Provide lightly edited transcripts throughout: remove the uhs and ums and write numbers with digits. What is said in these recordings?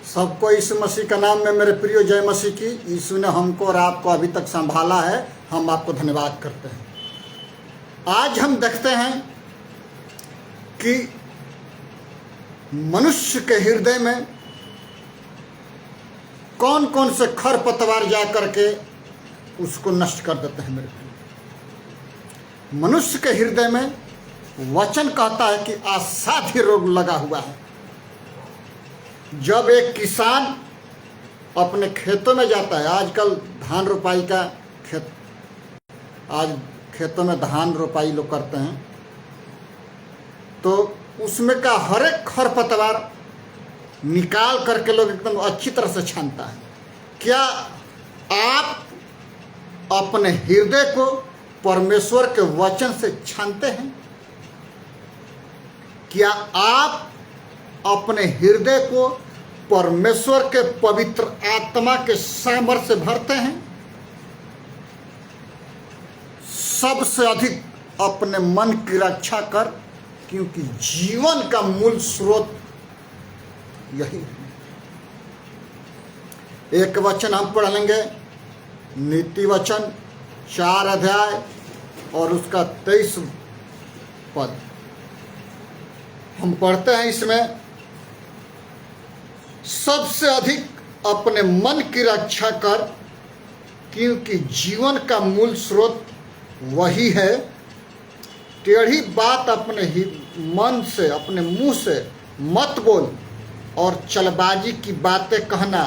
सबको यीशु मसीह का नाम में मेरे प्रिय जय मसीह की। यीशु ने हमको और आपको अभी तक संभाला है, हम आपको धन्यवाद करते हैं। आज हम देखते हैं कि मनुष्य के हृदय में कौन कौन से खरपतवार जा करके उसको नष्ट कर देते हैं। मेरे प्रिय, मनुष्य के हृदय में वचन कहता है कि असाध्य रोग लगा हुआ है। जब एक किसान अपने खेतों में जाता है, आजकल धान रोपाई का आज खेतों में धान रोपाई लोग करते हैं, तो उसमें का हर एक खरपतवार निकाल करके लोग एकदम अच्छी तरह से छानता है। क्या आप अपने हृदय को परमेश्वर के वचन से छानते हैं? क्या आप अपने हृदय को परमेश्वर के पवित्र आत्मा के सामर्थ्य से भरते हैं? सबसे अधिक अपने मन की रक्षा कर, क्योंकि जीवन का मूल स्रोत यही है। एक वचन हम पढ़ लेंगे, नीति वचन 4 अध्याय और उसका 23 पद हम पढ़ते हैं। इसमें सबसे अधिक अपने मन की रक्षा कर, क्योंकि जीवन का मूल स्रोत वही है। टेढ़ी बात अपने ही मन से, अपने मुंह से मत बोल, और चलबाजी की बातें कहना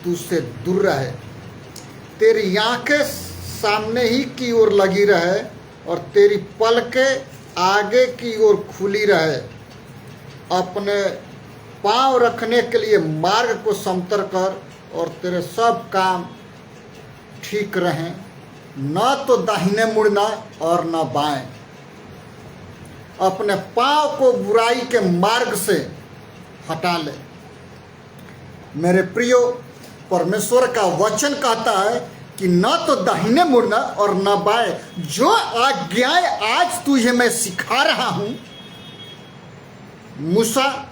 तुझसे दूर रहे। तेरी आंखें सामने ही की ओर लगी रहे और तेरी पलकें आगे की ओर खुली रहे। अपने पांव रखने के लिए मार्ग को समतल कर और तेरे सब काम ठीक रहें, न तो दाहिने मुड़ना और न बाएं। अपने पांव को बुराई के मार्ग से हटा ले। मेरे प्रियो, परमेश्वर का वचन कहता है कि न तो दाहिने मुड़ना और न बाएं। जो आज्ञाएं आज तुझे मैं सिखा रहा हूं, मूसा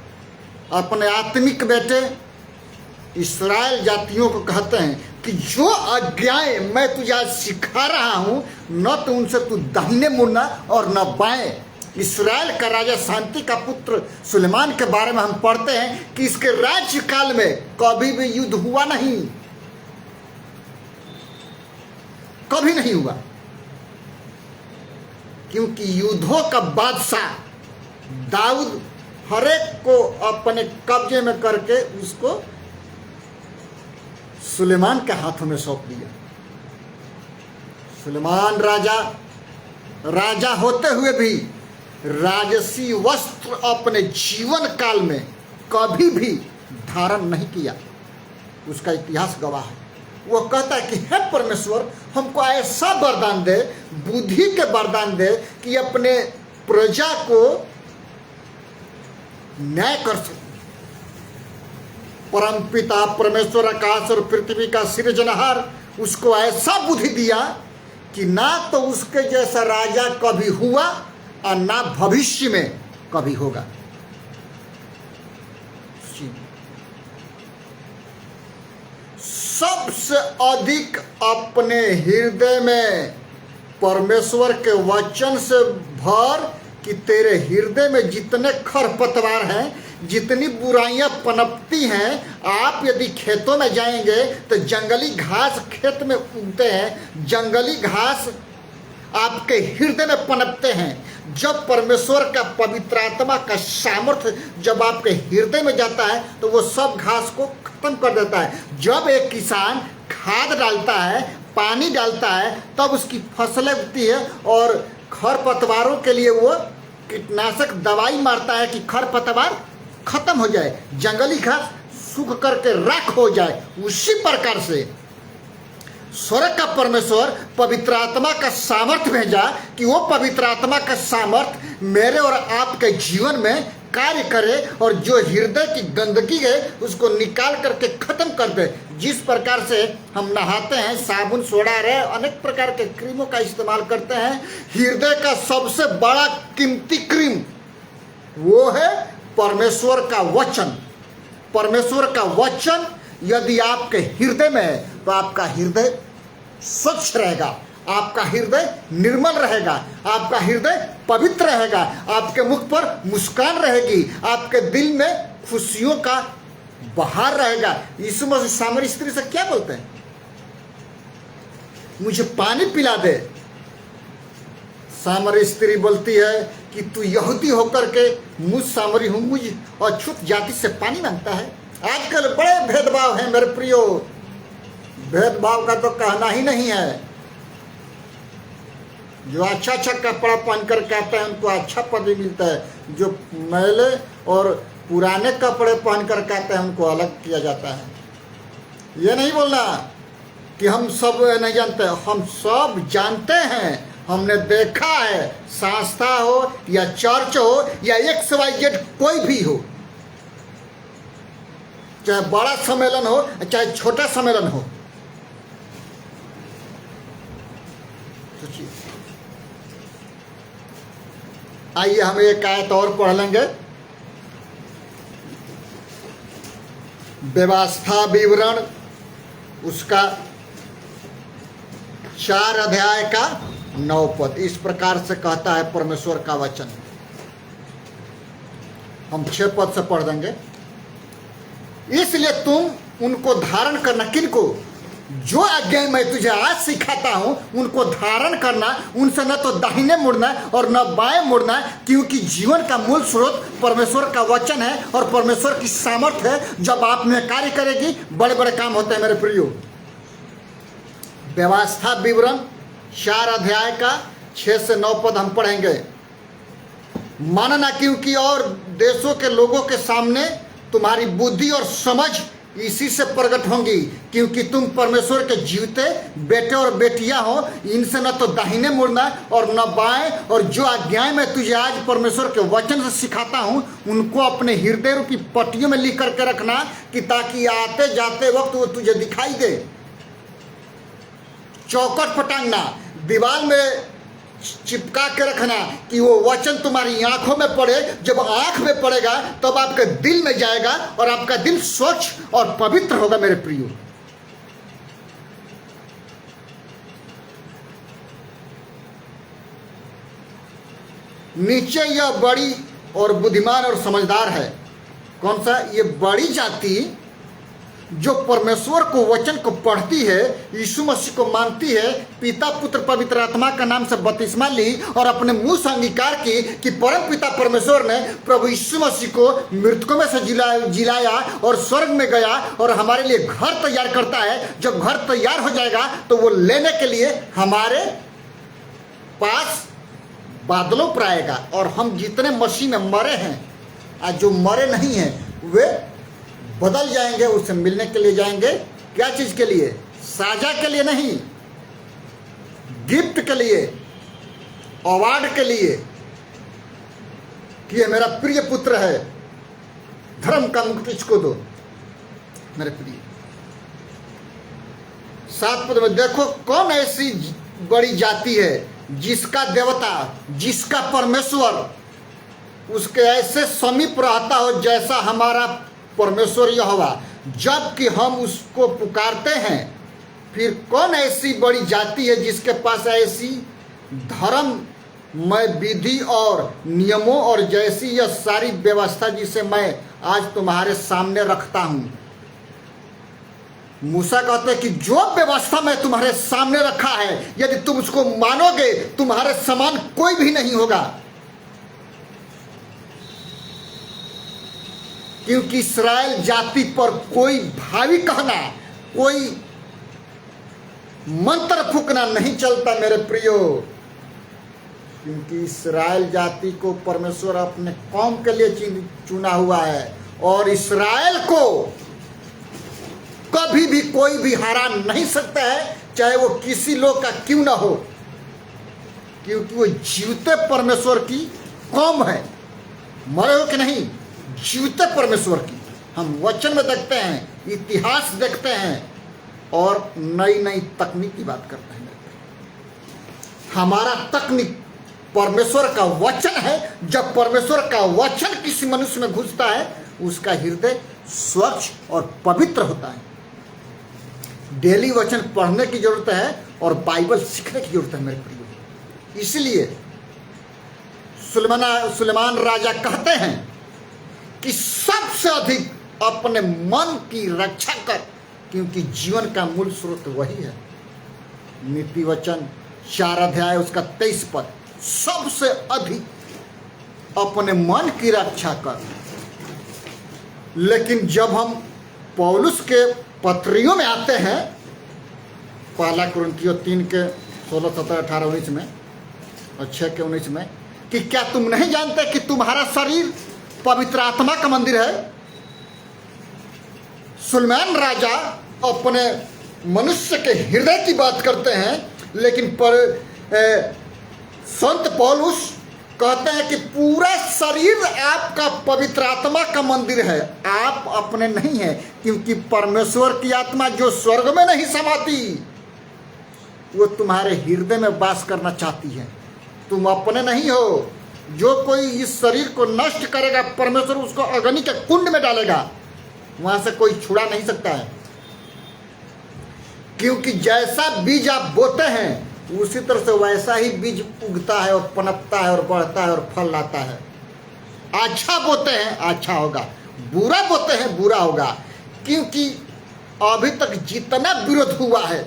अपने आत्मिक बेटे इस्राएल जातियों को कहते हैं कि जो आज्ञाएं मैं तुझे आज सिखा रहा हूं, न तो उनसे तू दाहिने मुड़ना और न बाएं। इस्राएल का राजा शांति का पुत्र सुलेमान के बारे में हम पढ़ते हैं कि इसके राज्य काल में कभी भी युद्ध हुआ नहीं, कभी नहीं हुआ, क्योंकि युद्धों का बादशाह दाऊद हर एक को अपने कब्जे में करके उसको सुलेमान के हाथों में सौंप दिया। सुलेमान राजा होते हुए भी राजसी वस्त्र अपने जीवन काल में कभी भी धारण नहीं किया। उसका इतिहास गवाह है। वो कहता है कि हे परमेश्वर, हमको ऐसा वरदान दे, बुद्धि के वरदान दे कि अपने प्रजा को न्याय कर सके। परमपिता परमेश्वर आकाश और पृथ्वी का सृजनहार उसको ऐसा बुद्धि दिया कि ना तो उसके जैसा राजा कभी हुआ और ना भविष्य में कभी होगा। सबसे अधिक अपने हृदय में परमेश्वर के वचन से भर, कि तेरे हृदय में जितने खरपतवार हैं, जितनी बुराइयां पनपती हैं। आप यदि खेतों में जाएंगे तो जंगली घास खेत में उगते हैं, जंगली घास आपके हृदय में पनपते हैं। जब परमेश्वर का पवित्र आत्मा का सामर्थ्य जब आपके हृदय में जाता है तो वो सब घास को खत्म कर देता है। जब एक किसान खाद डालता है, पानी डालता है, तब उसकी फसलें उगती है और खरपतवारों के लिए वो कीटनाशक दवाई मारता है कि खरपतवार खत्म हो जाए, जंगली घास सूख करके राख हो जाए। उसी प्रकार से स्वर्ग का परमेश्वर पवित्र आत्मा का सामर्थ्य भेजा कि वो पवित्र आत्मा का सामर्थ्य मेरे और आपके जीवन में कार्य करे और जो हृदय की गंदगी है उसको निकाल करके खत्म कर दे। जिस प्रकार से हम नहाते हैं, साबुन, सोडा रहे अनेक प्रकार के क्रीमों का इस्तेमाल करते हैं, हृदय का सबसे बड़ा कीमती क्रीम वो है परमेश्वर का वचन। परमेश्वर का वचन यदि आपके हृदय में है तो आपका हृदय स्वच्छ रहेगा, आपका हृदय निर्मल रहेगा, आपका हृदय पवित्र रहेगा, आपके मुख पर मुस्कान रहेगी, आपके दिल में खुशियों का बहार रहेगा। यीशु मसीह सामरी स्त्री से क्या बोलते हैं? मुझे पानी पिला दे। सामरी स्त्री बोलती है कि तू यहूदी होकर के मुझ सामरी हूं, मुझ अछूत जाति से पानी मांगता है। आजकल बड़े भेदभाव हैं मेरे प्रियो, भेदभाव का तो कहना ही नहीं है। जो अच्छा अच्छा कपड़ा पहन कर के आते हैं उनको अच्छा पद मिलता है, जो मैले और पुराने कपड़े पहन कर के आते हैं उनको अलग किया जाता है। ये नहीं बोलना कि हम सब नहीं जानते, हम सब जानते हैं, हमने देखा है। संस्था हो या चर्च हो या XYZ कोई भी हो, चाहे बड़ा सम्मेलन हो चाहे छोटा सम्मेलन हो, सोचिए। आइए हम एक आयत और पढ़ लेंगे। व्यवस्था विवरण उसका 4 अध्याय का 9 पद इस प्रकार से कहता है परमेश्वर का वचन। हम 6 पद से पढ़ देंगे। इसलिए तुम उनको धारण करना, किनको? जो आज्ञा मैं तुझे आज सिखाता हूं उनको धारण करना, उनसे न तो दाहिने मुड़ना और न बाएं मुड़ना, क्योंकि जीवन का मूल स्रोत परमेश्वर का वचन है और परमेश्वर की सामर्थ्य है। जब आप में कार्य करेगी बड़े बड़े काम होते हैं मेरे प्रियो। व्यवस्था विवरण 4 अध्याय का 6 से 9 पद हम पढ़ेंगे। मानना, क्योंकि और देशों के लोगों के सामने तुम्हारी बुद्धि और समझ इसी से प्रकट होंगी, क्योंकि तुम परमेश्वर के जीवते बेटे और बेटियां हो। इनसे न तो दाहिने मुड़ना और न बाएं, और जो आज्ञाएं मैं तुझे आज परमेश्वर के वचन से सिखाता हूं उनको अपने हृदय रूपी पट्टियों में लिख करके रखना, कि ताकि आते जाते वक्त वो तुझे दिखाई दे। चौखट पर टांगना, दीवार में चिपका के रखना, कि वो वचन तुम्हारी आंखों में पड़े। जब आंख में पड़ेगा तब आपके दिल में जाएगा और आपका दिल स्वच्छ और पवित्र होगा मेरे प्रियो। नीचे यह बड़ी और बुद्धिमान और समझदार है। कौन सा? ये बड़ी जाति जो परमेश्वर को वचन को पढ़ती है, यीशु मसीह को मानती है, पिता पुत्र पवित्र आत्मा का नाम से बपतिस्मा ली और अपने मुंह से अंगीकार की कि परम पिता परमेश्वर ने प्रभु यीशु मसीह को मृतकों में से जिलाया और स्वर्ग में गया और हमारे लिए घर तैयार करता है। जब घर तैयार हो जाएगा तो वो लेने के लिए हमारे पास बादलों पर आएगा, और हम जितने मसीह में मरे हैं आज जो मरे नहीं हैं वे बदल जाएंगे, उससे मिलने के लिए जाएंगे। क्या चीज के लिए? साझा के लिए नहीं, गिफ्ट के लिए, अवार्ड के लिए, कि ये मेरा प्रिय पुत्र है, धर्म का मुकुट इसको दो मेरे प्रिय। 7 पद में देखो, कौन ऐसी बड़ी जाति है जिसका देवता, जिसका परमेश्वर उसके ऐसे समीप रहता हो जैसा हमारा परमेश्वर यहोवा, जबकि हम उसको पुकारते हैं। फिर कौन ऐसी बड़ी जाति है जिसके पास ऐसी धर्ममय विधि और नियमों और जैसी यह सारी व्यवस्था जिसे मैं आज तुम्हारे सामने रखता हूं। मूसा कहते हैं कि जो व्यवस्था मैं तुम्हारे सामने रखा है, यदि तुम उसको मानोगे तुम्हारे समान कोई भी नहीं होगा। क्योंकि इस्राएल जाति पर कोई भावी कहना, कोई मंत्र फूकना नहीं चलता मेरे प्रियो, क्योंकि इस्राएल जाति को परमेश्वर अपने कौम के लिए चुना हुआ है, और इस्राएल को कभी भी कोई भी हरा नहीं सकता है, चाहे वो किसी लोग का क्यों ना हो, क्योंकि वो जीवते परमेश्वर की कौम है। मरे हो कि नहीं? जीवते परमेश्वर की। हम वचन में देखते हैं, इतिहास देखते हैं और नई नई तकनीक की बात करते हैं। हमारा तकनीक परमेश्वर का वचन है। जब परमेश्वर का वचन किसी मनुष्य में घुसता है उसका हृदय स्वच्छ और पवित्र होता है। डेली वचन पढ़ने की जरूरत है और बाइबल सीखने की जरूरत है मेरे प्रियो। इसलिए सुलेमान राजा कहते हैं कि सबसे अधिक अपने मन की रक्षा कर, क्योंकि जीवन का मूल स्रोत वही है। नीति वचन 4 अध्याय उसका 23 पद, सबसे अधिक अपने मन की रक्षा कर। लेकिन जब हम पौलुस के पत्रियों में आते हैं, पहला कुरिन्थियों 3 के 16, 17, 18, 19 में और 6 के 19 में, कि क्या तुम नहीं जानते कि तुम्हारा शरीर पवित्र आत्मा का मंदिर है। सुलेमान राजा अपने मनुष्य के हृदय की बात करते हैं, लेकिन संत पौलुस कहते हैं कि पूरा शरीर आपका पवित्र आत्मा का मंदिर है। आप अपने नहीं हैं, क्योंकि परमेश्वर की आत्मा जो स्वर्ग में नहीं समाती, वो तुम्हारे हृदय में वास करना चाहती है। तुम अपने नहीं हो। जो कोई इस शरीर को नष्ट करेगा, परमेश्वर उसको अग्नि के कुंड में डालेगा, वहां से कोई छुड़ा नहीं सकता है। क्योंकि जैसा बीज आप बोते हैं, उसी तरह से वैसा ही बीज उगता है और पनपता है और बढ़ता है और फल लाता है। अच्छा बोते हैं अच्छा होगा, बुरा बोते हैं बुरा होगा। क्योंकि अभी तक जितना विरोध हुआ है,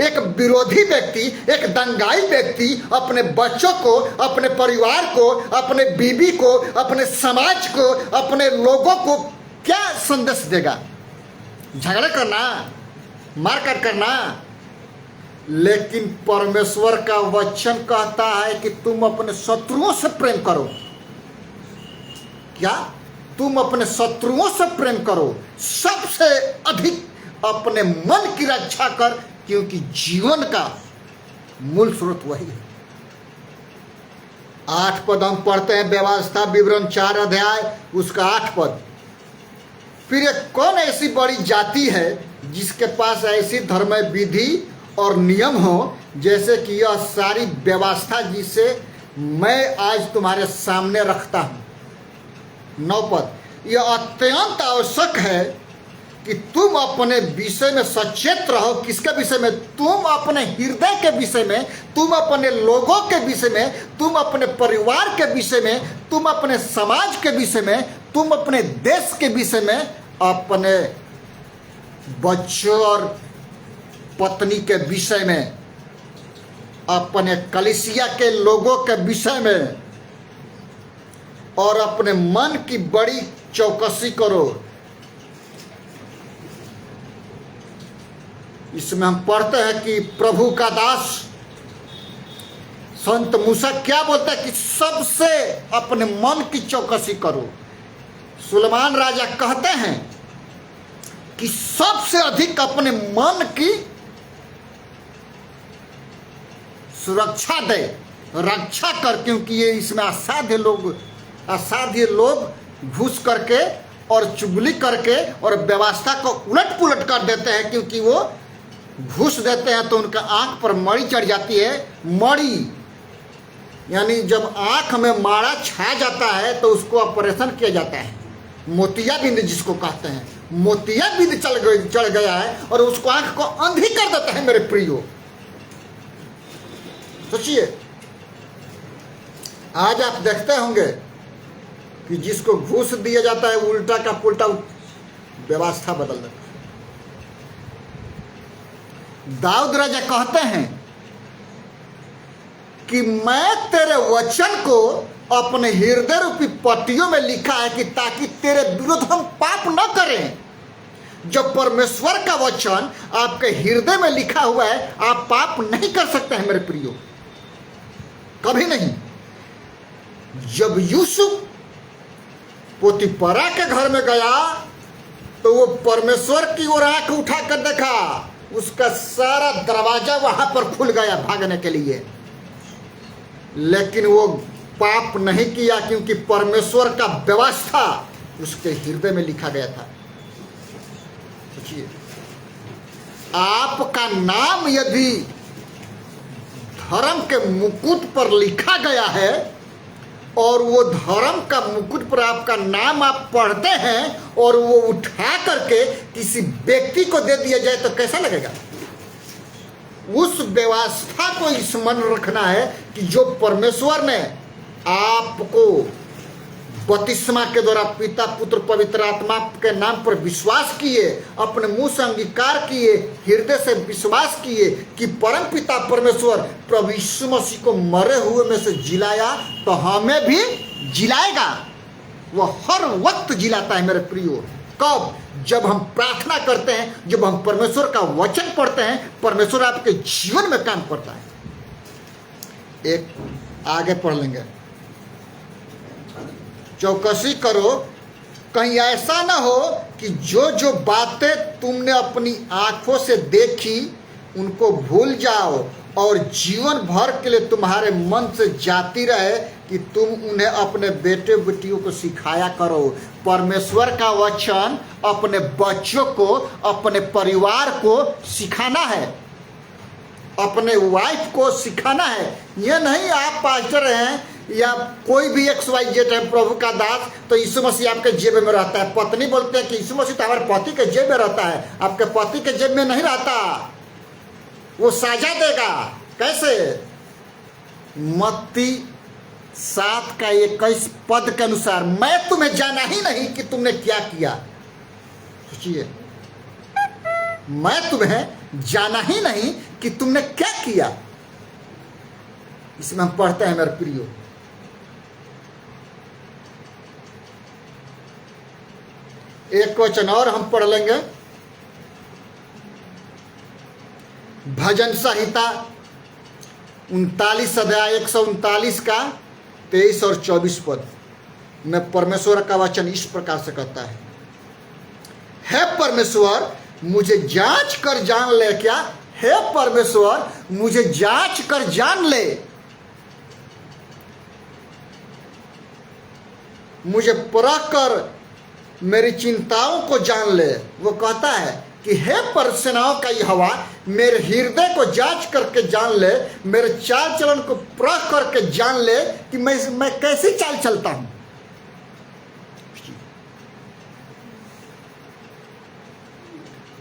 एक विरोधी व्यक्ति, एक दंगाई व्यक्ति अपने बच्चों को, अपने परिवार को, अपने बीवी को, अपने समाज को, अपने लोगों को क्या संदेश देगा? झगड़ा करना, मारकाट करना। लेकिन परमेश्वर का वचन कहता है कि तुम अपने शत्रुओं से प्रेम करो। क्या? तुम अपने शत्रुओं से प्रेम करो। सबसे अधिक अपने मन की रक्षा कर, क्योंकि जीवन का मूल स्रोत वही है। 8 पद हम पढ़ते हैं, व्यवस्था विवरण 4 अध्याय उसका 8 पद। फिर एक कौन ऐसी बड़ी जाति है जिसके पास ऐसी धर्म विधि और नियम हो, जैसे कि यह सारी व्यवस्था जिसे मैं आज तुम्हारे सामने रखता हूं। 9 पद, यह अत्यंत आवश्यक है कि तुम अपने विषय में सचेत रहो। किसके विषय में? तुम अपने हृदय के विषय में, तुम अपने लोगों के विषय में, तुम अपने परिवार के विषय में, तुम अपने समाज के विषय में, तुम अपने देश के विषय में, अपने बच्चों और पत्नी के विषय में, अपने कलीसिया के लोगों के विषय में, और अपने मन की बड़ी चौकसी करो। इसमें हम पढ़ते हैं कि प्रभु का दास संत मूसा क्या बोलता है कि सबसे अपने मन की चौकसी करो। सुलेमान राजा कहते हैं कि सबसे अधिक अपने मन की सुरक्षा दे, रक्षा कर, क्योंकि ये इसमें असाध्य लोग घुस करके और चुगली करके और व्यवस्था को उलट पुलट कर देते हैं। क्योंकि वो घुस देते हैं तो उनका आंख पर मड़ी चढ़ जाती है। मड़ी यानी जब आंख में माड़ा छा जाता है तो उसको ऑपरेशन किया जाता है। मोतियाबिंद जिसको कहते हैं, मोतियाबिंद चढ़ गया है और उसको आंख को अंधी कर देता है मेरे प्रियो। सोचिए, आज आप देखते होंगे कि जिसको घूस दिया जाता है उल्टा का पुल्टा व्यवस्था बदल देता है। दाऊद राजा कहते हैं कि मैं तेरे वचन को अपने हृदय रूपी पट्टियों में लिखा है कि ताकि तेरे विरुद्ध हम पाप न करें। जब परमेश्वर का वचन आपके हृदय में लिखा हुआ है, आप पाप नहीं कर सकते हैं मेरे प्रियो, कभी नहीं। जब यूसुफ पोतीपरा के घर में गया तो वो परमेश्वर की ओर आंख उठाकर देखा, उसका सारा दरवाजा वहां पर खुल गया भागने के लिए। लेकिन वो पाप नहीं किया, क्योंकि परमेश्वर का व्यवस्था उसके हृदय में लिखा गया था। सोचिए, आपका नाम यदि धर्म के मुकुट पर लिखा गया है और वो धर्म का मुकुट पर आपका नाम आप पढ़ते हैं और वो उठा करके किसी व्यक्ति को दे दिया जाए तो कैसा लगेगा? उस व्यवस्था को स्मरण रखना है कि जो परमेश्वर ने आपको बपतिस्मा के द्वारा पिता पुत्र पवित्र आत्मा के नाम पर विश्वास किए, अपने मुंह से अंगीकार किए, हृदय से विश्वास किए कि परम पिता परमेश्वर प्रभु यीशु मसीह को मरे हुए में से जिलाया, तो हमें भी जिलाएगा। वह हर वक्त जिलाता है मेरे प्रियो। कब? जब हम प्रार्थना करते हैं, जब हम परमेश्वर का वचन पढ़ते हैं, परमेश्वर आपके जीवन में काम करता है। एक आगे पढ़ लेंगे, चौकसी करो कहीं ऐसा ना हो कि जो जो बातें तुमने अपनी आंखों से देखी उनको भूल जाओ और जीवन भर के लिए तुम्हारे मन से जाती रहे कि तुम उन्हें अपने बेटे बेटियों को सिखाया करो। परमेश्वर का वचन अपने बच्चों को, अपने परिवार को सिखाना है, अपने वाइफ को सिखाना है। ये नहीं आप पास्टर हैं या कोई भी XYZ है प्रभु का दास तो यीशु मसीह आपके जेब में रहता है। पत्नी बोलते हैं कि यीशु मसीह तो हमारे पति के जेब में रहता है। आपके पति के जेब में नहीं रहता, वो साजा देगा। कैसे? मत्ती 7:21 पद के अनुसार, मैं तुम्हें जाना ही नहीं कि तुमने क्या किया। सोचिए, मैं तुम्हें जाना ही नहीं कि तुमने क्या किया। इसमें हम पढ़ते हैं मेरे प्रियो, एक वचन और हम पढ़ लेंगे, भजन संहिता 39 अध्याय 139 का 23 और 24 पद में परमेश्वर का वचन इस प्रकार से कहता है, हे परमेश्वर मुझे जांच कर जान ले। क्या? हे परमेश्वर मुझे जांच कर जान ले, मुझे परख कर मेरी चिंताओं को जान ले। वो कहता है कि हे परसेनाओं का यहोवा मेरे हृदय को जांच करके जान ले, मेरे चाल चलन को परख करके जान ले कि मैं कैसी चाल चलता हूं।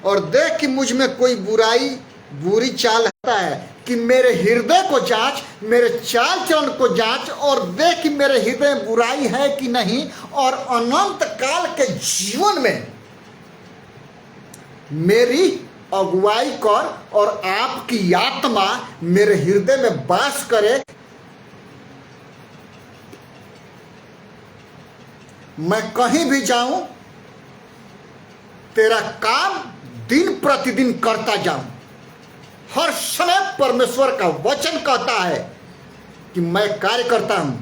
और देख कि मुझ में कोई बुरी चाल है, कि मेरे हृदय को जांच, मेरे चाल चलन को जांच और देख कि मेरे हृदय में बुराई है कि नहीं, और अनंत काल के जीवन में मेरी अगुवाई कर और आपकी आत्मा मेरे हृदय में वास करे। मैं कहीं भी जाऊं तेरा काम दिन प्रतिदिन करता जाऊं। हर समय परमेश्वर का वचन कहता है कि मैं कार्य करता हूं।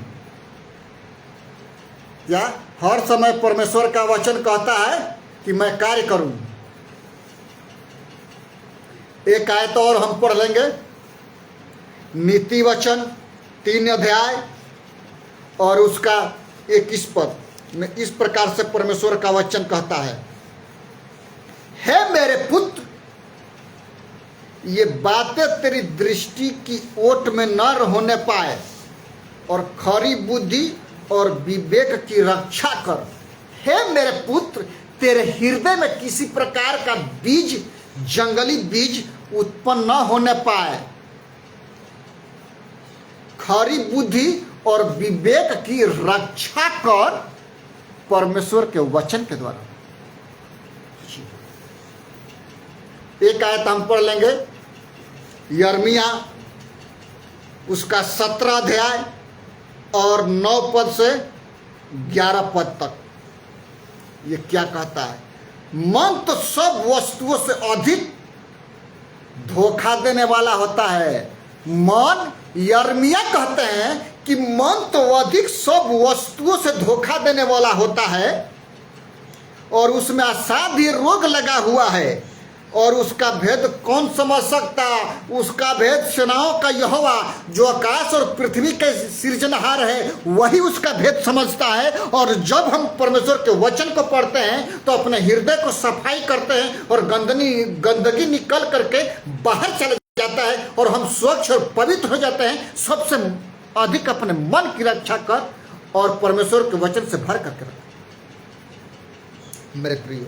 या हर समय परमेश्वर का वचन कहता है कि मैं कार्य करूं। एक आयत और हम पढ़ लेंगे, नीति वचन 3 अध्याय और उसका 21 पद में इस प्रकार से परमेश्वर का वचन कहता है, हे मेरे पुत्र ये बातें तेरी दृष्टि की ओट में न होने पाए और खरी बुद्धि और विवेक की रक्षा कर। हे मेरे पुत्र तेरे हृदय में किसी प्रकार का बीज, जंगली बीज उत्पन्न न होने पाए। खरी बुद्धि और विवेक की रक्षा कर परमेश्वर के वचन के द्वारा। एक आयत हम पढ़ लेंगे, यर्मिया उसका 17 अध्याय और 9 पद से 11 पद तक। ये क्या कहता है? मन तो सब वस्तुओं से अधिक धोखा देने वाला होता है। मन, यर्मिया कहते हैं कि मन तो अधिक सब वस्तुओं से धोखा देने वाला होता है और उसमें असाध्य रोग लगा हुआ है और उसका भेद कौन समझ सकता? उसका भेद सेनाओं का यहोवा जो आकाश और पृथ्वी के सृजनहार है वही उसका भेद समझता है। और जब हम परमेश्वर के वचन को पढ़ते हैं तो अपने हृदय को सफाई करते हैं और गंदगी निकल करके बाहर चले जाता है और हम स्वच्छ और पवित्र हो जाते हैं। सबसे अधिक अपने मन की रक्षा कर और परमेश्वर के वचन से भर करके रखा। मेरे प्रियो,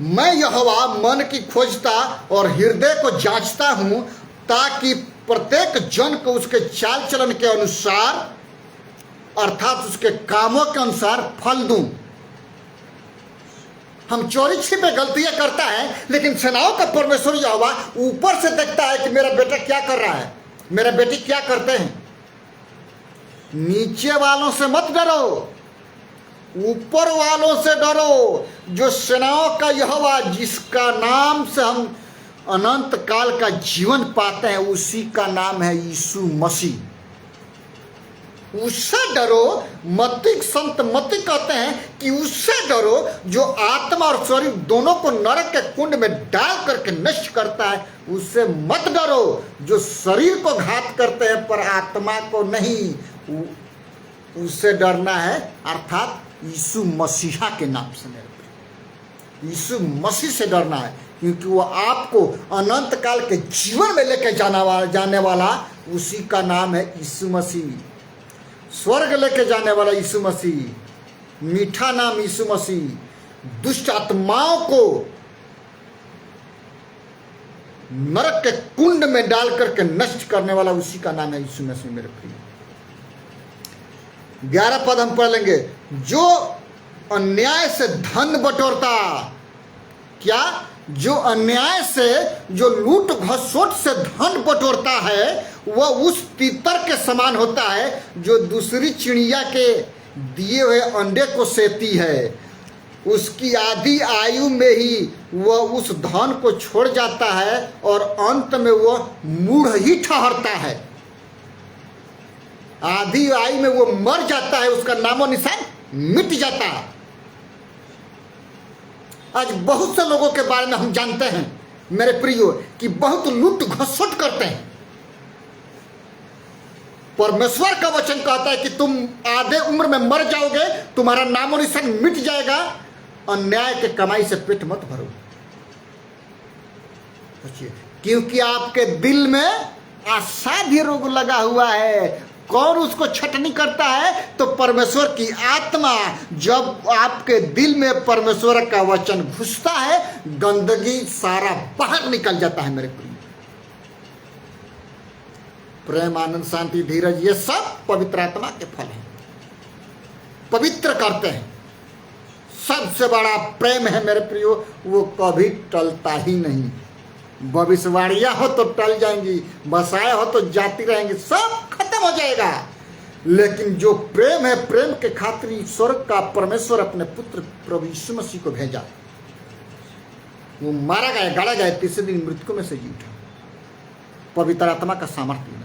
मैं यहोवा मन की खोजता और हृदय को जांचता हूं, ताकि प्रत्येक जन को उसके चाल चलन के अनुसार अर्थात उसके कामों के अनुसार फल दूं। हम चोरी छिपे गलतियां करता है, लेकिन सेनाओं का परमेश्वर यहोवा ऊपर से देखता है कि मेरा बेटा क्या कर रहा है, मेरा बेटी क्या करते हैं। नीचे वालों से मत डरो, ऊपर वालों से डरो, जो सेनाओं का यहोवा, जिसका नाम से हम अनंत काल का जीवन पाते हैं, उसी का नाम है यीशु मसीह। उससे डरो। संत मत्ती कहते हैं कि उससे डरो जो आत्मा और शरीर दोनों को नरक के कुंड में डाल करके नष्ट करता है। उससे मत डरो जो शरीर को घात करते हैं पर आत्मा को नहीं। उससे डरना है, अर्थात यीशु मसीहा के नाम से। मेरे यीशु मसीह से डरना है, क्योंकि वो आपको अनंत काल के जीवन में लेके जाने वाला उसी का नाम है यीशु मसीह। स्वर्ग लेके जाने वाला यीशु मसीह, मीठा नाम यीशु मसीह। दुष्ट आत्माओं को नरक के कुंड में डाल करके नष्ट करने वाला उसी का नाम है यीशु मसीह। मेरे प्रिय, 11 पद हम पढ़ लेंगे। जो अन्याय से धन बटोरता, क्या? जो अन्याय से, जो लूट घसोट से धन बटोरता है, वह उस तीतर के समान होता है जो दूसरी चिड़िया के दिए हुए अंडे को सेती है। उसकी आधी आयु में ही वह उस धन को छोड़ जाता है और अंत में वह मूढ़ ही ठहरता है। आधी आयु में वो मर जाता है, उसका नामो निशान मिट जाता है। आज बहुत से लोगों के बारे में हम जानते हैं मेरे प्रियो कि बहुत लूट घसोट करते हैं। परमेश्वर का वचन कहता है कि तुम आधे उम्र में मर जाओगे, तुम्हारा नामो निशान मिट जाएगा। अन्याय के कमाई से पेट मत भरो, क्योंकि आपके दिल में असाध्य रोग लगा हुआ है। कौन उसको छटनी करता है? तो परमेश्वर की आत्मा। जब आपके दिल में परमेश्वर का वचन घुसता है, गंदगी सारा बाहर निकल जाता है। मेरे प्रिय, प्रेम, आनंद, शांति, धीरज, ये सब पवित्र आत्मा के फल हैं, पवित्र करते हैं। सबसे बड़ा प्रेम है मेरे प्रियो, वो कभी टलता ही नहीं। भविष्यवाणियां हो तो टल जाएंगी, बसाए हो तो जाती रहेंगी, सब खत्म हो जाएगा। लेकिन जो प्रेम है, प्रेम के खातिर स्वर्ग का परमेश्वर अपने पुत्र प्रभु यीशु मसीह को भेजा। वो मारा गया, गाड़ा गया, तीसरे दिन मृतकों में से जी उठा। पवित्र आत्मा का सामर्थ्य नहीं।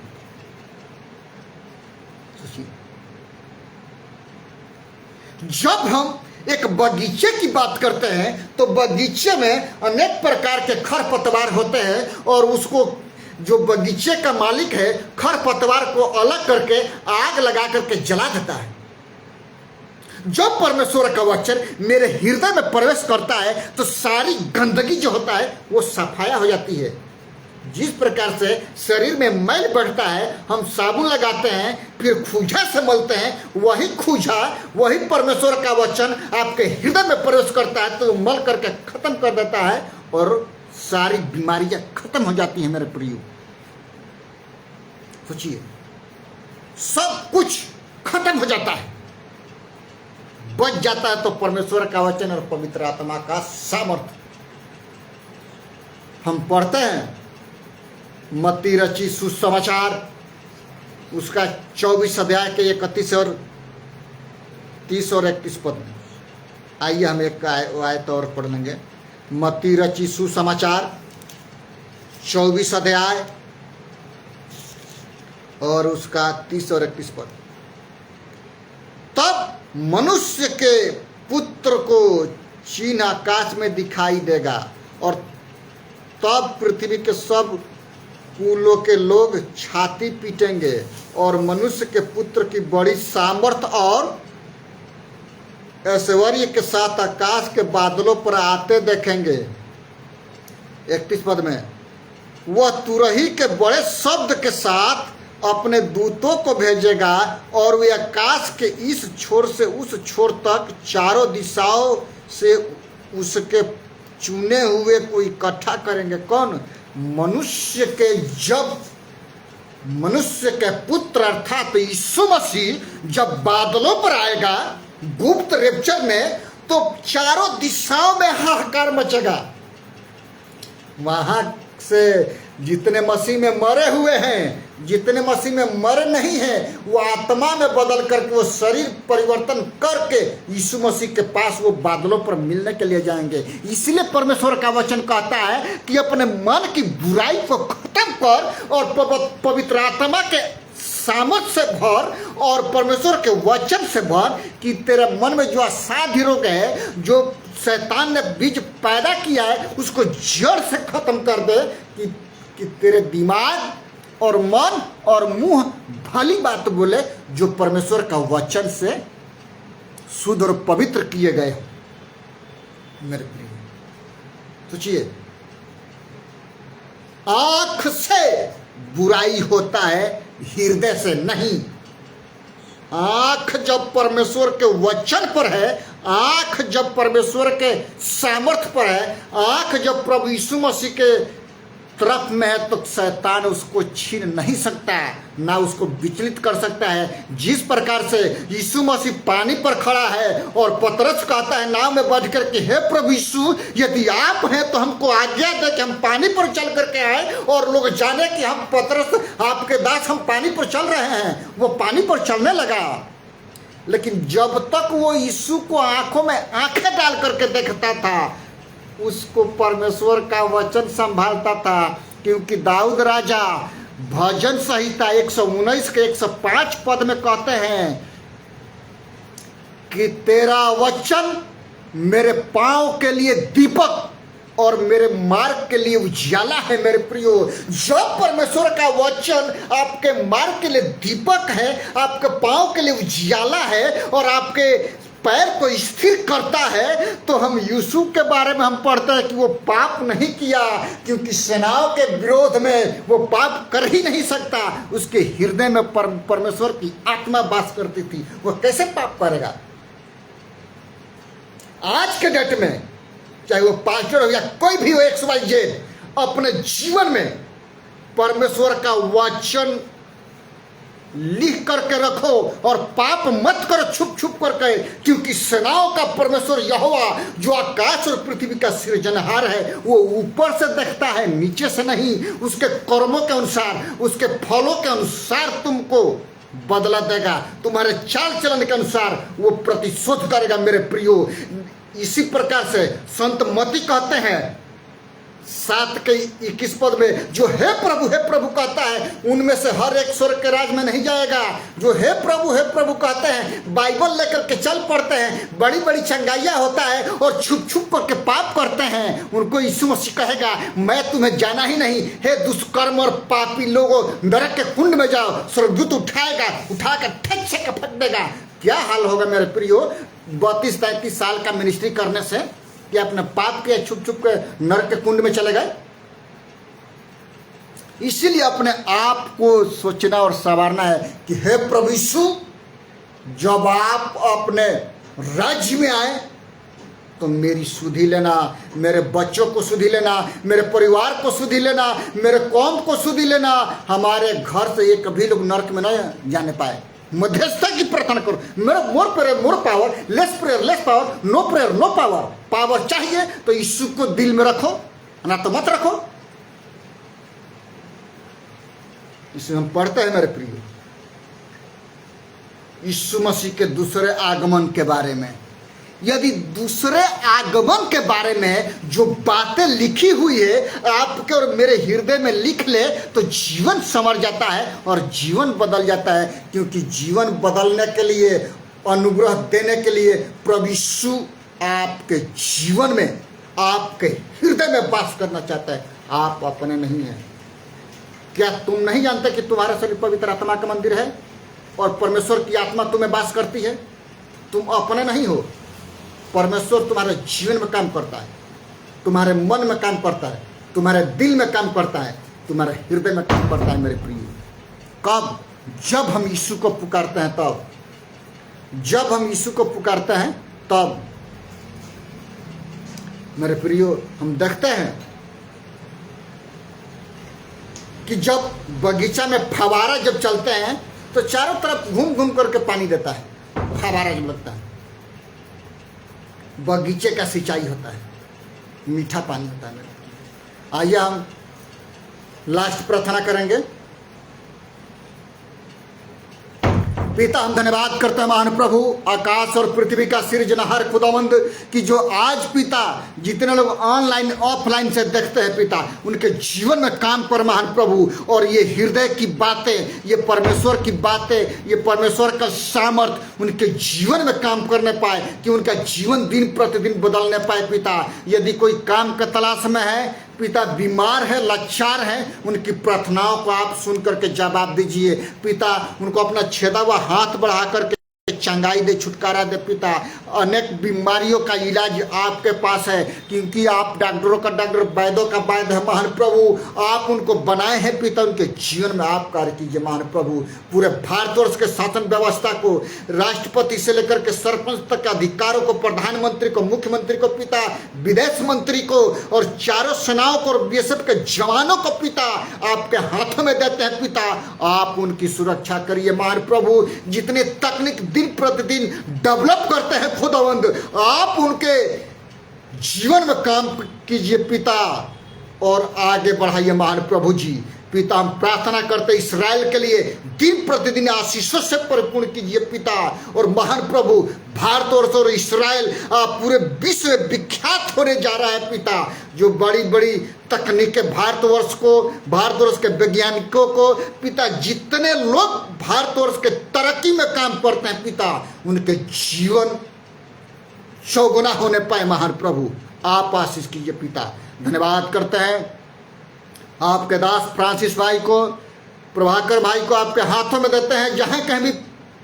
जब हम एक बगीचे की बात करते हैं तो बगीचे में अनेक प्रकार के खरपतवार होते हैं, और उसको जो बगीचे का मालिक है खरपतवार को अलग करके आग लगा करके जला देता है। जब परमेश्वर का वचन मेरे हृदय में प्रवेश करता है तो सारी गंदगी जो होता है वो सफाया हो जाती है। जिस प्रकार से शरीर में मैल बढ़ता है, हम साबुन लगाते हैं फिर खूंजा से मलते हैं, वही खूंजा, वही परमेश्वर का वचन आपके हृदय में प्रवेश करता है तो मल करके खत्म कर देता है और सारी बीमारियां खत्म हो जाती हैं। मेरे प्रियो, सोचिए, सब कुछ खत्म हो जाता है, बच जाता है तो परमेश्वर का वचन और पवित्र आत्मा का सामर्थ्य। हम पढ़ते हैं मत्ती रची सुसमाचार, उसका 24 अध्याय के 31 और 30 और 31 पद में। आइए हम एक आयत और पढ़ लेंगे। मत्ती रची सुसमाचार 24 अध्याय और उसका 30 और 31 पद। तब मनुष्य के पुत्र को चिन्ह आकाश में दिखाई देगा, और तब पृथ्वी के सब कुलों के लोग छाती पीटेंगे और मनुष्य के पुत्र की बड़ी सामर्थ और ऐश्वर्य के साथ आकाश के बादलों पर आते देखेंगे। 31 पद में, वह तुरही के बड़े शब्द के साथ अपने दूतों को भेजेगा और वे आकाश के इस छोर से उस छोर तक चारों दिशाओं से उसके चुने हुए को इकट्ठा करेंगे। कौन? मनुष्य के पुत्र अर्थात यीशु मसीह जब बादलों पर आएगा गुप्त रेप्चर में, तो चारों दिशाओं में हाहाकार मचेगा। वहां से जितने मसीह में मरे हुए हैं, जितने मसीह में मरे नहीं हैं, वो आत्मा में बदल करके, वो शरीर परिवर्तन करके यीशु मसीह के पास वो बादलों पर मिलने के लिए जाएंगे। इसलिए परमेश्वर का वचन कहता है कि अपने मन की बुराई को खत्म कर और पवित्र आत्मा के सामर्थ से भर और परमेश्वर के वचन से भर, कि तेरे मन में जो असाध्य रोग है, जो शैतान ने बीज पैदा किया है, उसको जड़ से खत्म कर दे, कि तेरे दिमाग और मन और मुंह भली बात बोले जो परमेश्वर का वचन से शुद्ध और पवित्र किए गए हो। मेरे प्रिय सोचिए, आंख से बुराई होता है, हृदय से नहीं। आंख जब परमेश्वर के वचन पर है, आंख जब परमेश्वर के सामर्थ पर है, आंख जब प्रभु यीशु मसीह के तरफ में है, तो शैतान उसको छीन नहीं सकता, ना उसको विचलित कर सकता है। जिस प्रकार से यीशु मसीह पानी पर खड़ा है और पतरस कहता है नाव में बैठ करके, हे प्रभु यीशु, यदि आप हैं तो हमको आज्ञा दे कि हम पानी पर चल करके आए, और लोग जाने कि हम पतरस आपके दास हम पानी पर चल रहे हैं। वो पानी पर चलने लगा, लेकिन जब तक वो यीशु को आंखों में आंखें डाल करके देखता था, उसको परमेश्वर का वचन संभालता था। क्योंकि दाऊद राजा भजन संहिता 119 के 105 पद में कहते हैं कि तेरा वचन मेरे पांव के लिए दीपक और मेरे मार्ग के लिए उजाला है। मेरे प्रियो, जब परमेश्वर का वचन आपके मार्ग के लिए दीपक है, आपके पांव के लिए उजाला है और आपके पैर को स्थिर करता है, तो हम यूसुफ के बारे में हम पढ़ते हैं कि वो पाप नहीं किया, क्योंकि सेनाओं के विरोध में वो पाप कर ही नहीं सकता। उसके हृदय में परमेश्वर की आत्मा वास करती थी, वो कैसे पाप करेगा? आज के डेट में चाहे वो पास्टर हो या कोई भी हो, XYZ, अपने जीवन में परमेश्वर का वचन लिख करके रखो और पाप मत करो छुप छुप करके, क्योंकि सेनाओं का परमेश्वर यहोवा जो आकाश और पृथ्वी का सृजनहार है, वो ऊपर से देखता है, नीचे से नहीं। उसके कर्मों के अनुसार, उसके फलों के अनुसार तुमको बदला देगा, तुम्हारे चाल चलन के अनुसार वो प्रतिशोध करेगा। मेरे प्रियो, इसी प्रकार से संत मती कहते हैं 7:21 पद में, जो हे प्रभु कहता है, उनमें से हर एक स्वर्ग के राज में नहीं जाएगा। जो हे प्रभु कहते हैं, बाइबल लेकर के चल पड़ते हैं, बड़ी बड़ी चंगाइयाँ होता है और छुप छुप करके पाप करते हैं, उनको यीशु मसीह कहेगा मैं तुम्हें जाना ही नहीं। हे दुष्कर्म और पापी लोगों, नरक के कुंड में जाओ। स्वर्गदूत उठाकर ठच से फेंक देगा। क्या हाल होगा मेरे प्रियो 32-33 साल का मिनिस्ट्री करने से, कि अपने पाप के छुप छुप के नरक के कुंड में चले गए। इसीलिए अपने आप को सोचना और संवारना है कि हे प्रभु यीशु, जब आप अपने राज्य में आए तो मेरी सुधि लेना, मेरे बच्चों को सुधि लेना, मेरे परिवार को सुधि लेना, मेरे कौम को सुधि लेना। हमारे घर से एक भी लोग नरक में न जाने पाए। मध्यस्थता की प्रार्थना करो। More prayer more power, less prayer less power, no prayer no power. Power चाहिए तो यीशु को दिल में रखो, ना तो मत रखो। इसे हम पढ़ते हैं मेरे प्रिय यीशु मसीह के दूसरे आगमन के बारे में। यदि दूसरे आगमन के बारे में जो बातें लिखी हुई है आपके और मेरे हृदय में लिख ले तो जीवन संवर जाता है और जीवन बदल जाता है। क्योंकि जीवन बदलने के लिए, अनुग्रह देने के लिए प्रभु यीशु आपके जीवन में, आपके हृदय में वास करना चाहता है। आप अपने नहीं हैं। क्या तुम नहीं जानते कि तुम्हारा शरीर पवित्र आत्मा का मंदिर है और परमेश्वर की आत्मा तुम्हें वास करती है? तुम अपने नहीं हो। परमेश्वर तुम्हारे जीवन में काम करता है, तुम्हारे मन में काम करता है, तुम्हारे दिल में काम करता है, तुम्हारे हृदय में काम करता है। मेरे प्रिय, कब? जब हम यीशु को पुकारते हैं तब। जब हम यीशु को पुकारते हैं तब। मेरे प्रियो, हम देखते हैं कि जब बगीचा में फवारा जब चलते हैं तो चारों तरफ घूम घूम करके पानी देता है। फवारा जब लगता है, बगीचे का सिंचाई होता है, मीठा पानी होता है। आइए हम लास्ट प्रार्थना करेंगे। पिता, हम धन्यवाद करते हैं महान प्रभु, आकाश और पृथ्वी का सृजनहार खुदावंद, कि जो आज पिता जितने लोग ऑनलाइन ऑफलाइन से देखते हैं पिता, उनके जीवन में काम कर महान प्रभु। और ये हृदय की बातें, ये परमेश्वर की बातें, ये परमेश्वर का सामर्थ उनके जीवन में काम करने पाए, कि उनका जीवन दिन प्रतिदिन बदलने पाए पिता। यदि कोई काम का तलाश में है पिता, बीमार है, लाचार है, उनकी प्रार्थनाओं को आप सुन करके जवाब दीजिए पिता। उनको अपना छेदा हुआ हाथ बढ़ा करके चंगाई दे, छुटकारा दे पिता। अनेक बीमारियों का इलाज आपके पास है, क्योंकि आप डॉक्टरों का डॉक्टर, वैद्यों का वैद्य है महान प्रभु। आप उनको बनाए हैं पिता, उनके जीवन में आप कार्य कीजिए महान प्रभु। पूरे भारतवर्ष के शासन व्यवस्था को, राष्ट्रपति से लेकर के सरपंच तक के अधिकारों को, प्रधानमंत्री को, मुख्यमंत्री को पिता, विदेश मंत्री को और चारों सेनाओं को और बीएसएफ के जवानों को पिता आपके हाथों में देते हैं पिता। आप उनकी सुरक्षा करिए महान प्रभु। जितने तकनीक दिन प्रतिदिन डेवलप करते हैं खुदावंद, आप उनके जीवन में काम कीजिए पिता और आगे बढ़ाइए महान प्रभु जी। पिता, हम प्रार्थना करते इस्राएल के लिए दिन प्रतिदिन आशीषों से परिपूर्ण कीजिए पिता। और महान प्रभु, भारतवर्ष और इस्राएल पूरे विश्व में विख्यात होने जा रहा है पिता। जो बड़ी बड़ी तकनीकें भारतवर्ष के वैज्ञानिकों को पिता, जितने लोग भारतवर्ष के तरक्की में काम करते हैं पिता, उनके जीवन चौगुना होने पाए महान प्रभु। आप आशीष कीजिए पिता। धन्यवाद करते हैं आपके दास फ्रांसिस भाई को, प्रभाकर भाई को आपके हाथों में देते हैं। जहां कहीं भी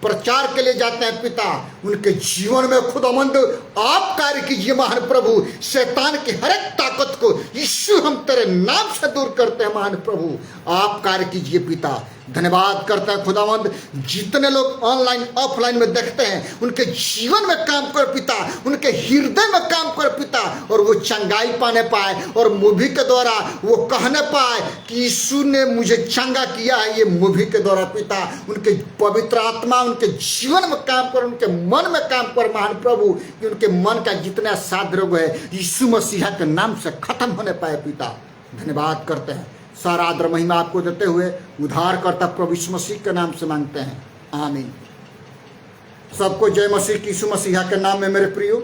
प्रचार के लिए जाते हैं पिता, उनके जीवन में खुदावंद आप कार्य कीजिए महान प्रभु। शैतान की हर एक ताकत को यीशु हम तेरे नाम से दूर करते हैं महान प्रभु। आप कार्य कीजिए पिता। धन्यवाद करता है खुदावंद, जितने लोग ऑनलाइन ऑफलाइन में देखते हैं उनके जीवन में काम कर पिता, उनके हृदय में काम कर पिता, और वो चंगाई पाने पाए और मूवी के द्वारा वो कहने पाए कि यीशु ने मुझे चंगा किया है। ये मूवी के द्वारा पिता, उनके पवित्र आत्मा उनके जीवन में काम कर, उनके मन में काम कर महान प्रभु, कि उनके मन का जितना साध रोग है यीशु मसीहा के नाम से खत्म होने पाए पिता। धन्यवाद करते हैं। सारा आदर महिमा आपको देते हुए उद्धारकर्ता प्रभु यीशु मसीह के नाम से मांगते हैं, आमीन। सबको जय मसीह यीशु मसीहा के नाम में मेरे प्रियो।